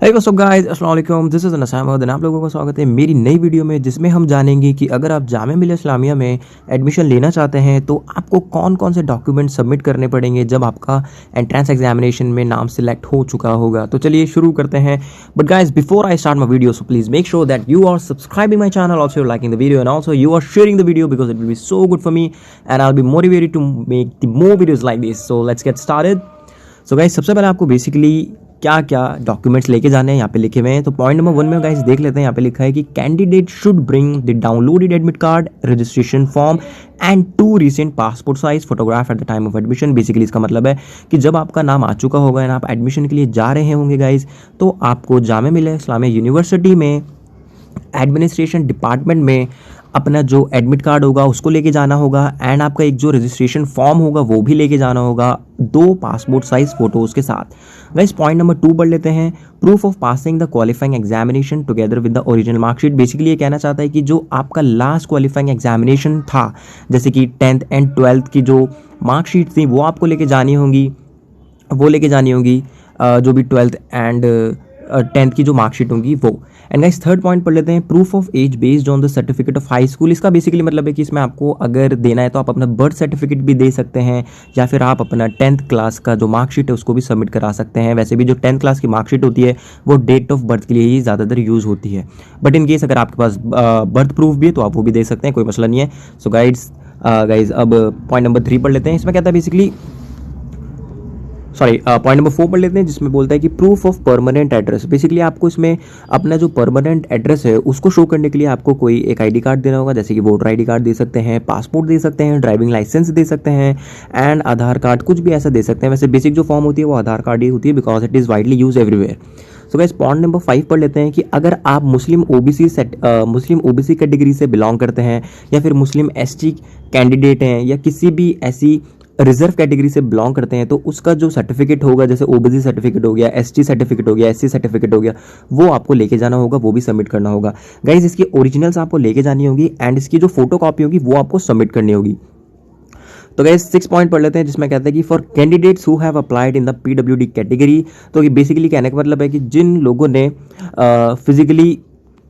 Hey what's up guys, अस्सलाम वालेकुम। This is नसाम और आप लोगों का स्वागत है मेरी नई वीडियो में, जिसमें हम जानेंगे कि अगर आप जामिया मिल्लिया इस्लामिया में एडमिशन लेना चाहते हैं तो आपको कौन कौन से डॉक्यूमेंट सबमिट करने पड़ेंगे जब आपका एंट्रेंस एग्जामिनेशन में नाम सिलेक्ट हो चुका होगा। तो चलिए शुरू करते हैं। But guys, before I start my video, so please make sure that you are subscribing my channel, also liking the video and also you are sharing the video because it will be so good for me and I will be motivated to make the more videos like this. So let's get started. So guys, सबसे पहले आपको basically क्या क्या documents लेके जाने हैं यहाँ पे लिखे हुए हैं। तो पॉइंट नंबर 1 में गाइस देख लेते हैं। यहाँ पे लिखा है कि candidate should bring the downloaded admit card, registration form and 2 recent passport size photograph eight the time of admission. Basically इसका मतलब है कि जब आपका नाम आ चुका होगा एंड आप एडमिशन के लिए जा रहे होंगे गाइस, तो आपको जामिया मिल्लिया इस्लामिया यूनिवर्सिटी में एडमिनिस्ट्रेशन डिपार्टमेंट में अपना जो एडमिट कार्ड होगा उसको लेके जाना होगा एंड आपका एक जो रजिस्ट्रेशन फॉर्म होगा वो भी लेके जाना होगा, 2 पासपोर्ट साइज फोटोज के साथ। गाइस, पॉइंट नंबर 2 पढ़ लेते हैं। Proof of passing the qualifying examination together with the original marksheet. Basically ये कहना चाहता है कि जो आपका लास्ट क्वालिफाइंग एग्जामिनेशन था, जैसे कि 10th एंड 12th की जो मार्कशीट थी वो आपको लेके जानी होगी, जो भी 12th एंड 10th की जो मार्कशीट होंगी वो। एंड गाइस, थर्ड पॉइंट पढ़ लेते हैं। Proof of age based on the certificate of high school. इसका बेसिकली मतलब है कि इसमें आपको अगर देना है तो आप अपना बर्थ सर्टिफिकेट भी दे सकते हैं या फिर आप अपना 10th क्लास का जो मार्कशीट है उसको भी सबमिट करा सकते हैं। वैसे भी जो 10th क्लास की मार्कशीट होती है वो डेट ऑफ बर्थ के लिए ही ज़्यादातर यूज़ होती है, बट इन केस अगर आपके पास बर्थ प्रूफ भी है तो आप वो भी दे सकते हैं, कोई मसला नहीं है। सो गाइस, अब पॉइंट नंबर 3 पढ़ लेते हैं। इसमें कहता है बेसिकली पॉइंट नंबर 4 पढ़ लेते हैं, जिसमें बोलता है कि proof of permanent address. Basically आपको इसमें अपना जो परमानेंट एड्रेस है उसको शो करने के लिए आपको कोई एक आईडी कार्ड देना होगा, जैसे कि वोटर आईडी कार्ड दे सकते हैं, पासपोर्ट दे सकते हैं, ड्राइविंग लाइसेंस दे सकते हैं एंड आधार कार्ड, कुछ भी ऐसा दे सकते हैं। वैसे बेसिक जो फॉर्म होती है वो आधार कार्ड ही होती है because it is widely use everywhere. So guys, point number 5 पढ़ लेते हैं कि अगर आप मुस्लिम ओबीसी कैटेगरी से बिलोंग करते हैं या फिर मुस्लिम एसटी कैंडिडेट हैं या किसी भी ऐसी रिजर्व कैटेगरी से बिलोंग करते हैं, तो उसका जो सर्टिफिकेट होगा, जैसे ओबीसी सर्टिफिकेट हो गया, एसटी सर्टिफिकेट हो गया, एससी सर्टिफिकेट हो गया, वो आपको लेके जाना होगा, वो भी सबमिट करना होगा। गाइज, इसकी ओरिजिनल्स आपको लेके जानी होगी एंड इसकी जो फोटो कॉपी होगी वो आपको सबमिट करनी होगी। तो गाइस, 6 पॉइंट पढ़ लेते हैं, जिसमें कहते हैं कि for candidates who have applied in the PWD category. तो ये बेसिकली कहने का मतलब है कि जिन लोगों ने फिजिकली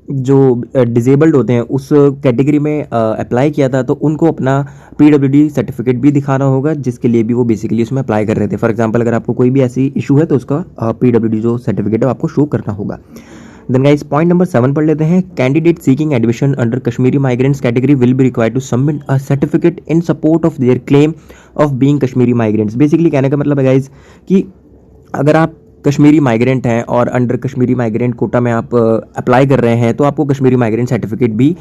जो डिजेबल्ड होते हैं उस कैटेगरी में अप्लाई किया था, तो उनको अपना पीडब्ल्यूडी सर्टिफिकेट भी दिखाना होगा, जिसके लिए भी वो बेसिकली उसमें अप्लाई कर रहे थे। फॉर एग्जांपल, अगर आपको कोई भी ऐसी इशू है तो उसका पीडब्ल्यूडी जो सर्टिफिकेट है आपको शो करना होगा। देन गाइस, पॉइंट नंबर 7 पढ़ लेते हैं। Candidate seeking admission under Kashmiri migrants category will be required to submit a certificate in support of their claim of being Kashmiri migrants. Basically कहने का मतलब है गाइस कि अगर आप कश्मीरी माइग्रेंट हैं और अंडर कश्मीरी माइग्रेंट कोटा में आप अप्लाई कर रहे हैं, तो आपको कश्मीरी माइग्रेंट सर्टिफिकेट भी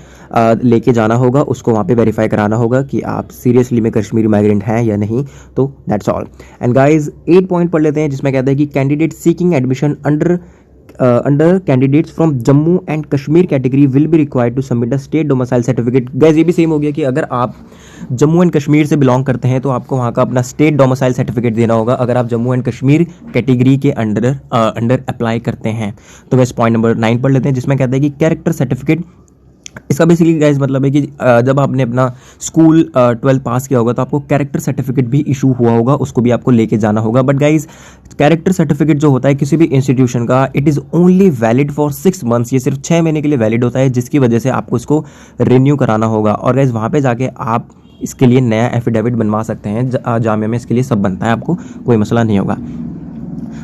लेके जाना होगा, उसको वहाँ पे वेरीफाई कराना होगा कि आप सीरियसली में कश्मीरी माइग्रेंट हैं या नहीं। तो that's all. And guys, 8 point पढ़ लेते हैं, जिसमें कहता है कि candidate seeking admission under candidates from Jammu and Kashmir category will be required to submit a state domicile certificate. Guys, ये भी सेम हो गया कि अगर आप जम्मू एंड कश्मीर से बिलोंग करते हैं तो आपको वहाँ का अपना स्टेट डोमिसाइल सर्टिफिकेट देना होगा अगर आप जम्मू एंड कश्मीर कैटेगरी के अंडर अप्लाई करते हैं। तो वैसे पॉइंट नंबर 9 पढ़ लेते हैं, जिसमें कहता है कि कैरेक्टर सर्टिफिकेट। इसका बेसिकली गाइस मतलब है कि जब आपने अपना स्कूल 12 पास किया होगा तो आपको कैरेक्टर सर्टिफिकेट भी इशू हुआ होगा, उसको भी आपको लेके जाना होगा। बट गाइस, कैरेक्टर सर्टिफिकेट जो होता है किसी भी इंस्टीट्यूशन का, it is only valid for 6 months. ये सिर्फ 6 महीने के लिए वैलिड होता है, जिसकी वजह से आपको इसको रिन्यू कराना होगा। और गाइस, वहाँ पे जाके आप इसके लिए नया एफिडेविट बनवा सकते हैं। जामिया में इसके लिए सब बनता है, आपको कोई मसला नहीं होगा।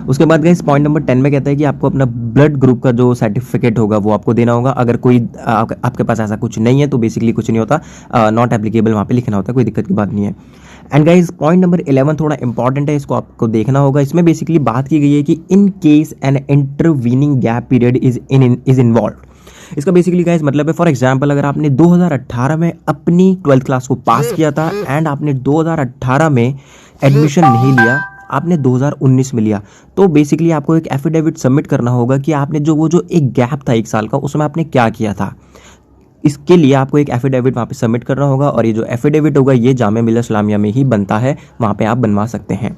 उसके बाद गाइस, पॉइंट नंबर 10 में कहता है कि आपको अपना ब्लड ग्रुप का जो सर्टिफिकेट होगा वो आपको देना होगा। अगर कोई आपके पास ऐसा कुछ नहीं है तो बेसिकली कुछ नहीं होता, नॉट एप्लीकेबल वहाँ पे लिखना होता है, कोई दिक्कत की बात नहीं है। एंड गाइस, पॉइंट नंबर 11 थोड़ा इंपॉर्टेंट है, इसको आपको देखना होगा। इसमें बेसिकली बात की गई है कि in case an intervening gap period is involve. इसका बेसिकली गाइस मतलब है, फॉर एग्जांपल, अगर आपने 2018 में अपनी 12th क्लास को पास किया था एंड आपने 2018 में एडमिशन नहीं लिया, आपने 2019 में लिया, तो बेसिकली आपको एक एफिडेविट सबमिट करना होगा कि आपने जो एक गैप था 1 साल का, उसमें आपने क्या किया था। इसके लिए आपको एक एफिडेविट वहाँ पे सबमिट करना होगा और ये जो एफिडेविट होगा ये जामिया मिल्लिया इस्लामिया में ही बनता है, वहाँ पे आप बनवा सकते हैं।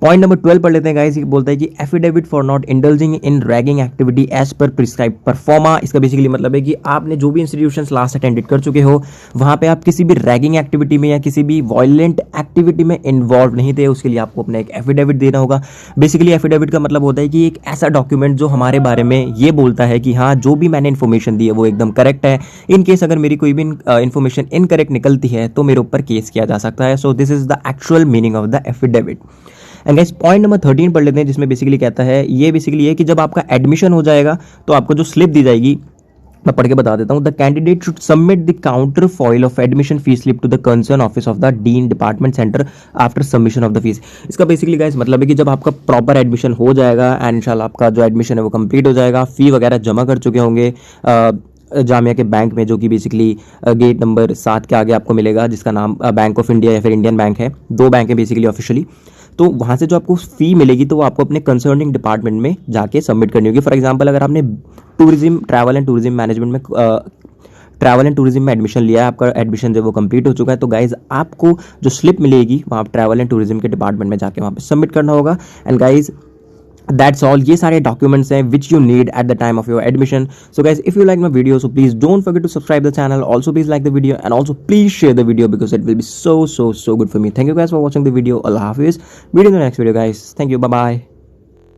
पॉइंट नंबर 12 पढ़ लेते हैं गाइस। बोलता है कि affidavit for not indulging in ragging activity as per prescribe proforma. इसका बेसिकली मतलब है कि आपने जो भी इंस्टीट्यूशंस लास्ट अटेंडेड कर चुके हो वहां पे आप किसी भी रैगिंग एक्टिविटी में या किसी भी वायलेंट एक्टिविटी में इन्वॉल्व नहीं थे, उसके लिए आपको अपना एक एफिडेविट देना होगा। बेसिकली एफिडेविट का मतलब होता है कि एक ऐसा डॉक्यूमेंट जो हमारे बारे में ये बोलता है कि हाँ जो भी मैंने इन्फॉर्मेशन दी है वो एकदम करेक्ट है। इन केस अगर मेरी कोई भी इन्फॉर्मेशन इनकरेक्ट निकलती है तो मेरे ऊपर केस किया जा सकता है। So this is the actual meaning of the affidavit. And guys point number 13 पढ़ लेते हैं, जिसमें बेसिकली कहता है, ये बेसिकली है कि जब आपका एडमिशन हो जाएगा तो आपको जो स्लिप दी जाएगी, मैं पढ़ के बता देता हूँ। The candidate should submit the counterfoil of admission fees slip to the concern office of the dean department centre after submission of the fees. इसका बेसिकली गाइस मतलब है कि जब आपका प्रॉपर एडमिशन हो जाएगा एंड इंशाल्लाह आपका जो एडमिशन है वो कंप्लीट हो जाएगा, फी वगैरह जमा कर चुके होंगे जामिया के बैंक में, जो कि बेसिकली गेट नंबर 7 के आगे आपको मिलेगा, जिसका नाम बैंक ऑफ इंडिया या फिर इंडियन बैंक है। 2 बैंक है बेसिकली ऑफिशियली। तो वहाँ से जो आपको फी मिलेगी तो वो आपको अपने कंसर्निंग डिपार्टमेंट में जाके सबमिट करनी होगी। फॉर एग्जांपल अगर आपने ट्रैवल एंड टूरिज्म मैनेजमेंट में ट्रैवल एंड टूरिज्म में एडमिशन लिया है, आपका एडमिशन जब वो कंप्लीट हो चुका है, तो गाइज आपको जो स्लिप मिलेगी वहाँ ट्रैवल एंड टूरिज्म के डिपार्टमेंट में जाके वहाँ पे सबमिट करना होगा। And guys that's all. ये सारे डॉक्यूमेंट्स हैं which you need at the time of your admission. So guys if you like my video so please don't forget to subscribe the channel, also please like the video and also please share the video because it will be so good for me. Thank you guys for watching the video. Allah Hafiz. Meet you in the next video guys. Thank you. Bye bye.